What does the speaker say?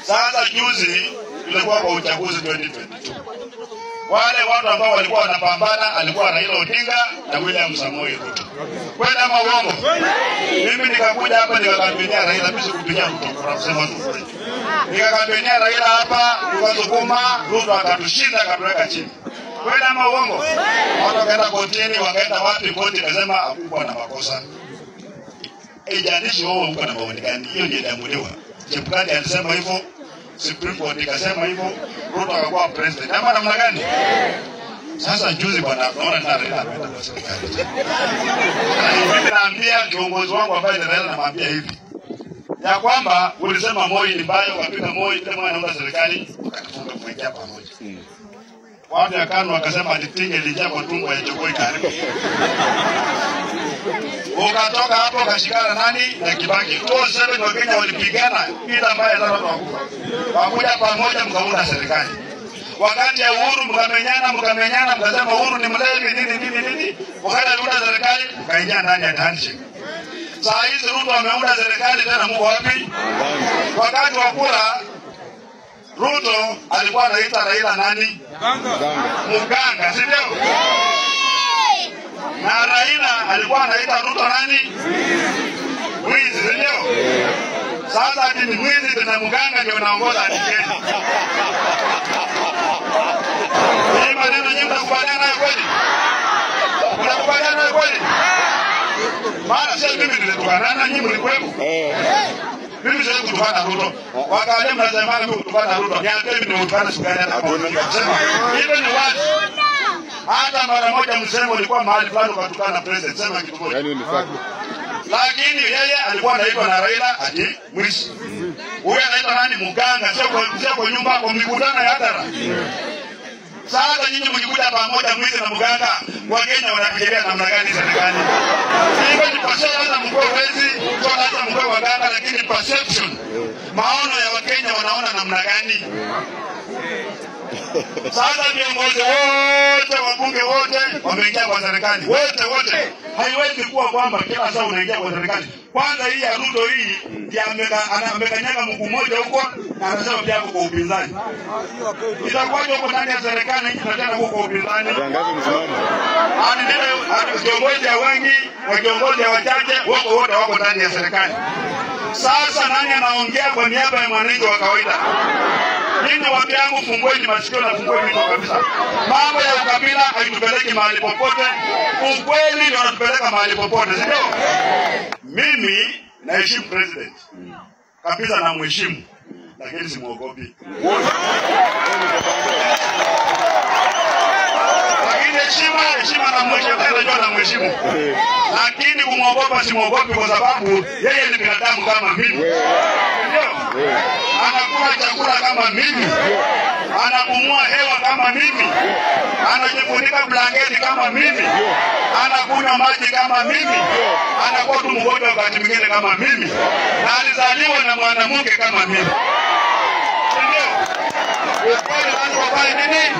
Sasa juzi tulikuwa kwa uchaguzi 2022. Wale watu ambao walikuwa wanapambana alikuwa Raila Odinga na William Samoei Ruto. Kwenda ama uongo? Mimi nikakuja hapa nikakampenia Raila, mimi sikupigia Ruto kwa kusema tu. Nikakampenia Raila hapa, tukasukuma, Ruto akatushinda akatuweka chini. Kwenda ama uongo? Watu wakaenda kotini, wakaenda wapi, koti kasema hakukuwa na makosa. Ijanishi wao huko na maoni gani? Hiyo ndio inamuliwa. Chebukati alisema hivyo, Supreme Court ikasema hivyo, Ruto akakuwa president. Ama namna gani? Sasa juzi bwana naona na Raila ameenda kwa serikali. Mimi naambia kiongozi wangu ambaye Raila namwambia hivi. Ya kwamba ulisema Moi ni mbaya, ukapiga Moi kama anaenda serikali, ukatufunga kuingia pamoja. Watu ya KANU wakasema alitinge lijaa kwa tumbo ya Jogoo karibu. Ukatoka hapo ukashikana nani na Kibaki. 2007 wa Kenya walipigana bila mbaya sana wakufa. Wakuja pamoja mkaunda serikali. Wakati ya Uhuru mkamenyana mkasema Uhuru ni mlevi nini. Wakati unda serikali mkaingia ndani ya handshake. Saa hizi Ruto ameunda serikali tena mko wapi? Wakati wa kura Ruto alikuwa anaita Raila nani? Muganga, si ndio? Na Raila alikuwa anaita Ruto nani? Mwizi, si ndio? Sasa ati ni mwizi na muganga ndio anaongoza nchi. Ni maneno nyingi mtakubaliana kweli? Mtakubaliana kweli? Maana sasa mimi nilitukana nyinyi mlikuwepo. Mimi sasa kutukana Ruto. Wakati mnasema mimi kutukana Ruto, niambie mimi kutukana sukari hata kama unasema. Hivyo ni wazi. Hata mara moja msemo ulikuwa mahali fulani ukatukana president, sema kitu moja. Yaani ni fact. Lakini yeye alikuwa anaitwa na Raila ati mwizi. Huyu anaitwa nani? Muganga, sio kwa nyumba kwa mikutano ya hadhara. Sasa nyinyi mkikuja pamoja mwizi na muganga, Wakenya wanafikiria namna gani serikali? Hivyo ni perception mkuu wezi, sio hata mkuu waganga, lakini perception. Maono ya Wakenya wanaona namna gani? Sasa viongozi wote, wabunge wote wameingia kwa serikali. Wote. Haiwezi kuwa kwamba kila saa unaingia kwa serikali. Kwanza hii ya Ruto hii ndiye amekanyaga mguu mmoja huko na anasema pia kwa upinzani. Itakuwaje huko ndani ya serikali na tena huko upinzani? Hadi viongozi wengi na viongozi wachache wote wako ndani ya serikali. Sasa nani anaongea kwa niaba ya mwananchi wa kawaida? Nyinyi watu yangu fungueni masikio na fungueni mikono kabisa. Mambo ya ukabila haitupeleki mahali popote. Ukweli ndio unatupeleka mahali popote, sio? Mimi naheshimu president. Kabisa na mheshimu. Lakini simuogopi. Lakini heshima na mheshimu. Lakini kumuogopa simuogopi kwa sababu yeye ni binadamu kama mimi. Ndio. Anakula chakula kama mimi. Anapumua hewa kama mimi. Anajifunika blanketi kama mimi. Anakunywa maji kama mimi. Anakuwa tu mgonjwa wakati mwingine kama mimi. Na alizaliwa na mwanamke kama mimi. Ndio. Ukweli lazima ufanye nini?